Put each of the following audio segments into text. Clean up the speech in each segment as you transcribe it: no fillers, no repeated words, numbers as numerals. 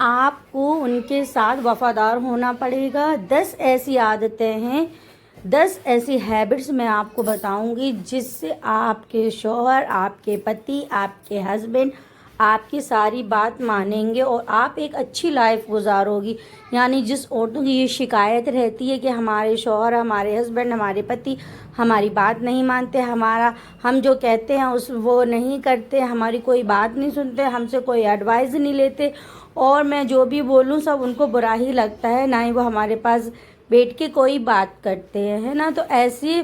آپ کو ان کے ساتھ وفادار ہونا پڑے گا۔ 10 ایسی عادتیں ہیں، 10 ایسی ہیبٹس میں آپ کو بتاؤں گی جس سے آپ کے شوہر، آپ کے پتی، آپ کے ہسبینڈ آپ کی ساری بات مانیں گے اور آپ ایک اچھی لائف گزارو گی۔ یعنی جس عورتوں کی یہ شکایت رہتی ہے کہ ہمارے شوہر، ہمارے ہسبینڈ، ہمارے پتی ہماری بات نہیں مانتے، ہم جو کہتے ہیں وہ نہیں کرتے، ہماری کوئی بات نہیں سنتے، ہم سے کوئی ایڈوائز نہیں لیتے، اور میں جو بھی بولوں سب ان کو برا ہی لگتا ہے، نہ ہی وہ ہمارے پاس بیٹھ کے کوئی بات کرتے ہیں، ہے نا۔ تو ایسی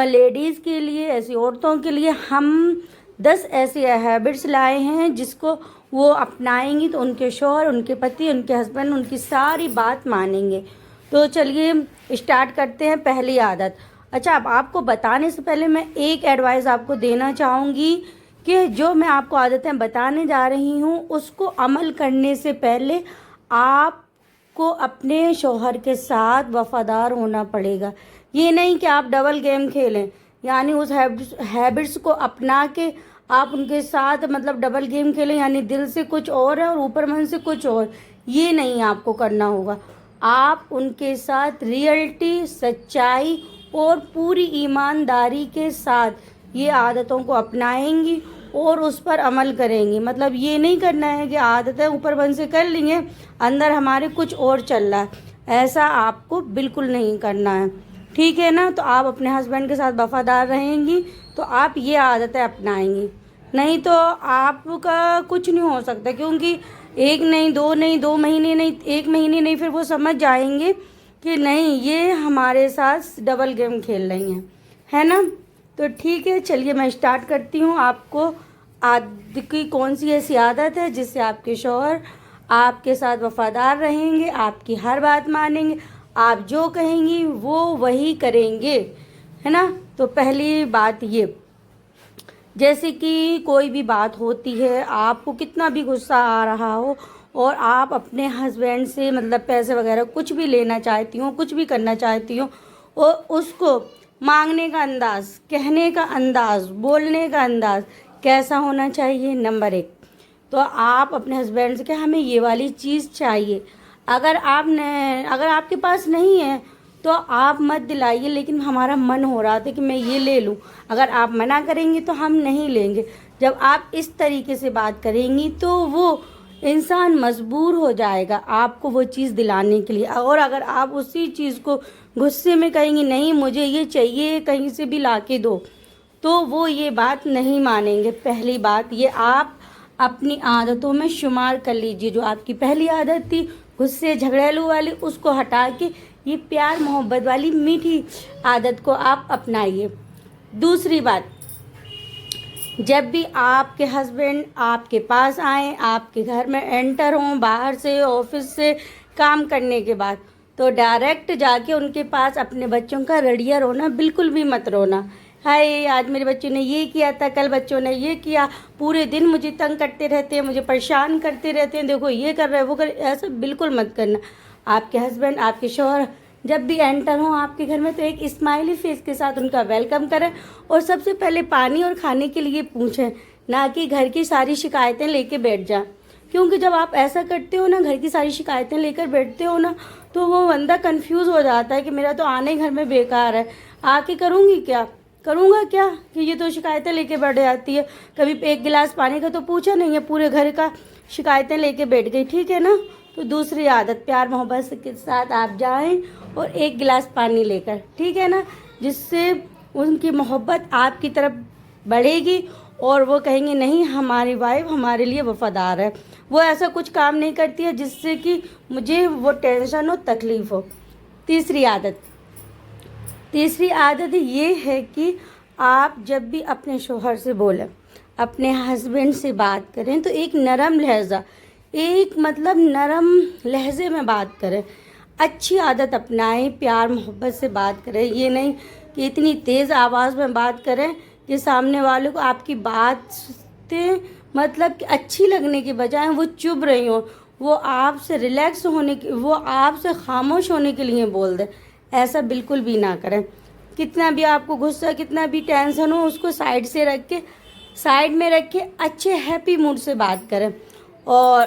لیڈیز کے لیے، ایسی عورتوں کے لیے ہم 10 ایسی ہیبٹس لائے ہیں جس کو وہ اپنائیں گی تو ان کے شوہر، ان کے پتی، ان کے ہسبینڈ ان کی ساری بات مانیں گے۔ تو چلیے اسٹارٹ کرتے ہیں پہلی عادت۔ اچھا، اب آپ کو بتانے سے پہلے میں ایک ایڈوائز آپ کو دینا چاہوں گی کہ جو میں آپ کو عادتیں بتانے جا رہی ہوں اس کو عمل کرنے سے پہلے آپ کو اپنے شوہر کے ساتھ وفادار ہونا پڑے گا۔ یہ نہیں کہ آپ ڈبل گیم کھیلیں، یعنی اس ہیبٹس کو اپنا کے آپ ان کے ساتھ ڈبل گیم کھیلیں، یعنی دل سے کچھ اور ہے اور اوپر من سے کچھ اور۔ یہ نہیں آپ کو کرنا ہوگا۔ آپ ان کے ساتھ ریئلٹی، سچائی اور پوری ایمانداری کے ساتھ یہ عادتوں کو اپنائیں گی اور اس پر عمل کریں گی۔ یہ نہیں کرنا ہے کہ عادتیں اوپر من سے کر لی ہیں، اندر ہمارے کچھ اور چل رہا ہے، ایسا آپ کو بالکل نہیں کرنا ہے، ٹھیک ہے نا۔ تو آپ اپنے ہسبینڈ کے ساتھ وفادار رہیں گی تو آپ یہ عادتیں اپنائیں گی، نہیں تو آپ کا کچھ نہیں ہو سکتا، کیونکہ ایک نہیں، دو مہینے نہیں، ایک مہینے نہیں، پھر وہ سمجھ جائیں گے کہ نہیں یہ ہمارے ساتھ ڈبل گیم کھیل رہی ہیں، ہے نا۔ تو ٹھیک ہے، چلیے میں اسٹارٹ کرتی ہوں۔ آپ کو کی کون سی ایسی عادت ہے جس سے آپ کے شوہر آپ کے ساتھ وفادار رہیں گے، آپ کی ہر بات مانیں گے، آپ جو کہیں گی وہ وہی کریں گے، ہے نا۔ تو پہلی بات یہ، جیسے کہ کوئی بھی بات ہوتی ہے، آپ کو کتنا بھی غصہ آ رہا ہو اور آپ اپنے ہسبینڈ سے پیسے وغیرہ کچھ بھی لینا چاہتی ہوں، کچھ بھی کرنا چاہتی ہوں، اور اس کو مانگنے کا انداز، کہنے کا انداز، بولنے کا انداز کیسا ہونا چاہیے؟ نمبر 1 تو آپ اپنے ہسبینڈ سے کہ ہمیں یہ والی چیز چاہیے، اگر آپ کے پاس نہیں ہے تو آپ مت دلائیے، لیکن ہمارا من ہو رہا تھا کہ میں یہ لے لوں، اگر آپ منع کریں گے تو ہم نہیں لیں گے۔ جب آپ اس طریقے سے بات کریں گی تو وہ انسان مجبور ہو جائے گا آپ کو وہ چیز دلانے کے لیے، اور اگر آپ اسی چیز کو غصے میں کہیں گی نہیں مجھے یہ چاہیے، کہیں سے بھی لا کے دو، تو وہ یہ بات نہیں مانیں گے۔ پہلی بات یہ آپ اپنی عادتوں میں شمار کر لیجئے، جو آپ کی پہلی عادت تھی غصے جھگڑیلو والی، اس کو ہٹا کے یہ پیار محبت والی میٹھی عادت کو آپ اپنائیے۔ دوسری بات، جب بھی آپ کے ہسبینڈ آپ کے پاس آئیں، آپ کے گھر میں انٹر ہوں باہر سے، آفس سے، کام کرنے کے بعد، تو ڈائریکٹ جا کے ان کے پاس اپنے بچوں کا رڑیا رونا بالکل بھی مت رونا، ہائے آج میرے بچوں نے یہ کیا تھا، کل بچوں نے یہ کیا، پورے دن مجھے تنگ کرتے رہتے ہیں، مجھے پریشان کرتے رہتے ہیں، دیکھو یہ کر رہے وہ کر رہے، ایسا بالکل مت کرنا۔ آپ کے ہسبینڈ، آپ کے شوہر جب بھی انٹر ہوں آپ کے گھر میں تو ایک اسمائلی فیس کے ساتھ ان کا ویلکم کریں، اور سب سے پہلے پانی اور کھانے کے لیے پوچھیں، نہ کہ گھر کی ساری شکایتیں لے کے بیٹھ جائیں، کیونکہ جب آپ ایسا کرتے ہو نا، گھر کی ساری شکایتیں لے کر بیٹھتے ہو نا، تو وہ بندہ کنفیوز ہو جاتا ہے کہ میرا تو آنے گھر میں بیکار ہے، آ کے کروں گا کیا کہ یہ تو شکایتیں لے کے بیٹھ جاتی ہے، کبھی ایک گلاس پانی کا تو پوچھا نہیں ہے، پورے گھر کا شکایتیں لے کے بیٹھ گئی، ٹھیک ہے نا۔ تو دوسری عادت، پیار محبت کے ساتھ آپ جائیں اور ایک گلاس پانی لے کر، ٹھیک ہے نا، جس سے ان کی محبت آپ کی طرف بڑھے گی اور وہ کہیں گے نہیں ہماری وائف ہمارے لیے وفادار ہے، وہ ایسا کچھ کام نہیں کرتی ہے جس سے کہ مجھے وہ ٹینشن ہو، تکلیف ہو۔ تیسری عادت یہ ہے کہ آپ جب بھی اپنے شوہر سے بولیں، اپنے ہسبینڈ سے بات کریں تو ایک نرم لہجے میں بات کریں، اچھی عادت اپنائیں، پیار محبت سے بات کریں، یہ نہیں کہ اتنی تیز آواز میں بات کریں کہ سامنے والوں کو آپ کی باتیں کہ اچھی لگنے کے بجائے وہ چبھ رہی ہوں، وہ آپ سے ریلیکس ہونے کی، وہ آپ سے خاموش ہونے کے لیے بول دیں، ایسا بالکل بھی نہ کریں۔ کتنا بھی آپ کو غصہ، کتنا بھی ٹینشن ہو، اس کو سائڈ میں رکھ کے اچھے ہیپی موڈ سے بات کریں، اور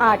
8,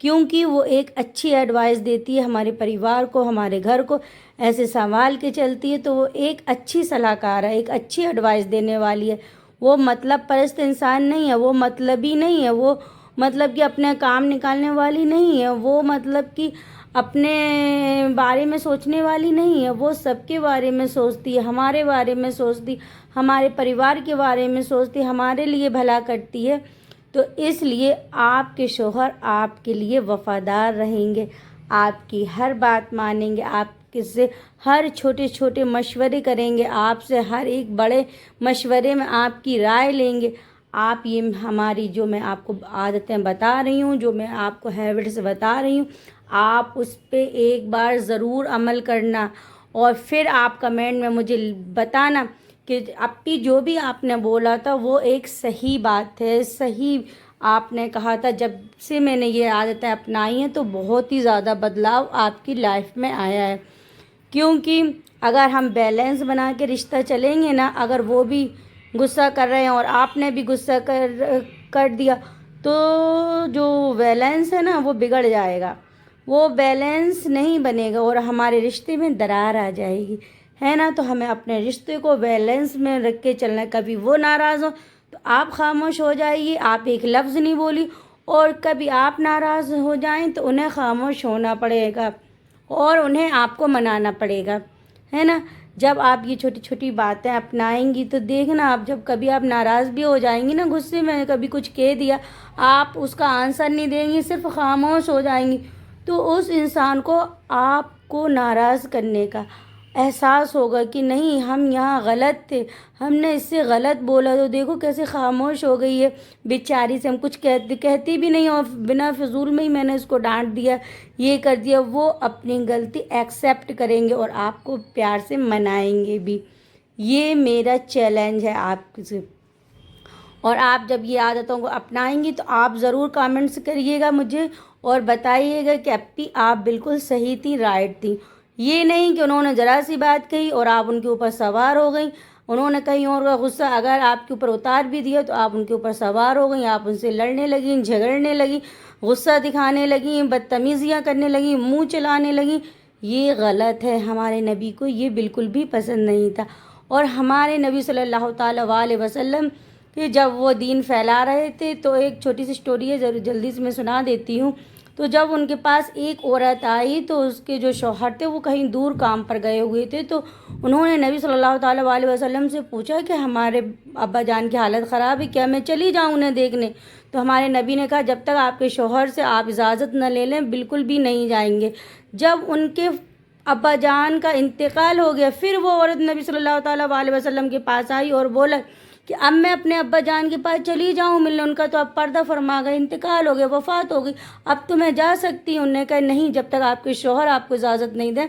کیونکہ وہ ایک اچھی ایڈوائس دیتی ہے ہمارے پریوار کو، ہمارے گھر کو ایسے سنبھال کے چلتی ہے، تو وہ ایک اچھی صلاح کار ہے، ایک اچھی ایڈوائس دینے والی ہے۔ وہ مطلب پرست انسان نہیں ہے، وہ مطلبی نہیں ہے، وہ مطلب کہ اپنے کام نکالنے والی نہیں ہے، وہ مطلب کہ اپنے بارے میں سوچنے والی نہیں ہے، وہ سب کے بارے میں سوچتی ہے، ہمارے بارے میں سوچتی، ہمارے پریوار کے بارے میں سوچتی، ہمارے لیے بھلا کرتی ہے۔ تو اس لیے آپ کے شوہر آپ کے لیے وفادار رہیں گے، آپ کی ہر بات مانیں گے، آپ سے ہر چھوٹے چھوٹے مشورے کریں گے، آپ سے ہر ایک بڑے مشورے میں آپ کی رائے لیں گے۔ آپ یہ ہماری جو میں آپ کو عادتیں بتا رہی ہوں، جو میں آپ کو ہیبٹس بتا رہی ہوں، آپ اس پہ ایک بار ضرور عمل کرنا، اور پھر آپ کمنٹ میں مجھے بتانا کہ اپی جو بھی آپ نے بولا تھا وہ ایک صحیح بات ہے، صحیح آپ نے کہا تھا۔ جب سے میں نے یہ عادتیں اپنائی ہیں تو بہت ہی زیادہ بدلاؤ آپ کی لائف میں آیا ہے، کیونکہ اگر ہم بیلنس بنا کے رشتہ چلیں گے نا، اگر وہ بھی غصہ کر رہے ہیں اور آپ نے بھی غصہ کر دیا، تو جو بیلنس ہے نا وہ بگڑ جائے گا، وہ بیلنس نہیں بنے گا اور ہمارے رشتے میں درار آ جائے گی، ہے نا۔ تو ہمیں اپنے رشتے کو بیلنس میں رکھ کے چلنا ہے۔ کبھی وہ ناراض ہو تو آپ خاموش ہو جائیے، آپ ایک لفظ نہیں بولی، اور کبھی آپ ناراض ہو جائیں تو انہیں خاموش ہونا پڑے گا اور انہیں آپ کو منانا پڑے گا، ہے نا۔ جب آپ یہ چھوٹی چھوٹی باتیں اپنائیں گی تو دیکھنا، آپ جب کبھی آپ ناراض بھی ہو جائیں گی نا، غصے میں کبھی کچھ کہہ دیا، آپ اس کا آنسر نہیں دیں گی، صرف خاموش ہو جائیں گی، تو اس انسان کو آپ کو ناراض کرنے کا احساس ہوگا کہ نہیں، ہم یہاں غلط تھے، ہم نے اس سے غلط بولا، تو دیکھو کیسے خاموش ہو گئی ہے بیچاری سے، ہم کچھ کہتی بھی نہیں، اور بنا فضول میں ہی میں نے اس کو ڈانٹ دیا، یہ کر دیا۔ وہ اپنی غلطی ایکسیپٹ کریں گے اور آپ کو پیار سے منائیں گے بھی۔ یہ میرا چیلنج ہے آپ سے، اور آپ جب یہ عادتوں کو اپنائیں گی تو آپ ضرور کامنٹس کریے گا مجھے اور بتائیے گا کہ اپی آپ بالکل صحیح تھی، رائٹ تھی۔ یہ نہیں کہ انہوں نے ذرا سی بات کہی اور آپ ان کے اوپر سوار ہو گئیں، انہوں نے کہیں اور کا غصہ اگر آپ کے اوپر اتار بھی دیا تو آپ ان کے اوپر سوار ہو گئیں، آپ ان سے لڑنے لگیں، جھگڑنے لگیں، غصہ دکھانے لگیں، بدتمیزیاں کرنے لگیں، منہ چلانے لگیں۔ یہ غلط ہے، ہمارے نبی کو یہ بالکل بھی پسند نہیں تھا۔ اور ہمارے نبی صلی اللہ تعالیٰ علیہ وسلم کہ جب وہ دین پھیلا رہے تھے، تو ایک چھوٹی سی سٹوری ہے، جلدی سے میں سنا دیتی ہوں۔ تو جب ان کے پاس ایک عورت آئی تو اس کے جو شوہر تھے وہ کہیں دور کام پر گئے ہوئے تھے، تو انہوں نے نبی صلی اللہ تعالیٰ علیہ وسلم سے پوچھا کہ ہمارے ابا جان کی حالت خراب ہے، کیا میں چلی جاؤں انہیں دیکھنے؟ تو ہمارے نبی نے کہا جب تک آپ کے شوہر سے آپ اجازت نہ لے لیں بالکل بھی نہیں جائیں گے۔ جب ان کے ابا جان کا انتقال ہو گیا، پھر وہ عورت نبی صلی اللہ تعالیٰ علیہ وسلم کے پاس آئی اور بولا کہ اب میں اپنے ابا جان کے پاس چلی جاؤں ملنے، ان کا تو اب پردہ فرما گئے، انتقال ہو گیا، وفات ہو گئی، اب تو میں جا سکتی ہوں۔ انہوں نے کہا نہیں، جب تک آپ کے شوہر آپ کو اجازت نہیں دیں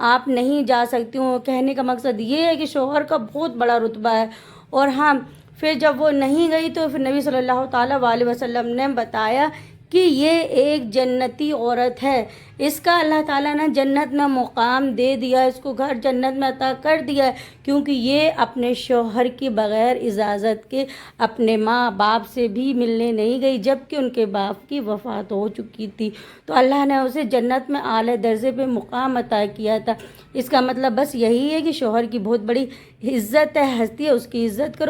آپ نہیں جا سکتی ہوں۔ کہنے کا مقصد یہ ہے کہ شوہر کا بہت بڑا رتبہ ہے۔ اور ہاں، پھر جب وہ نہیں گئی تو پھر نبی صلی اللہ تعالیٰ علیہ وسلم نے بتایا کہ یہ ایک جنتی عورت ہے، اس کا اللہ تعالیٰ نے جنت میں مقام دے دیا، اس کو گھر جنت میں عطا کر دیا ہے، کیونکہ یہ اپنے شوہر کے بغیر اجازت کے اپنے ماں باپ سے بھی ملنے نہیں گئی، جبکہ ان کے باپ کی وفات ہو چکی تھی، تو اللہ نے اسے جنت میں اعلیٰ درجے پہ مقام عطا کیا تھا۔ اس کا مطلب بس یہی ہے کہ شوہر کی بہت بڑی عزت ہے، ہستی ہے، اس کی عزت کرو۔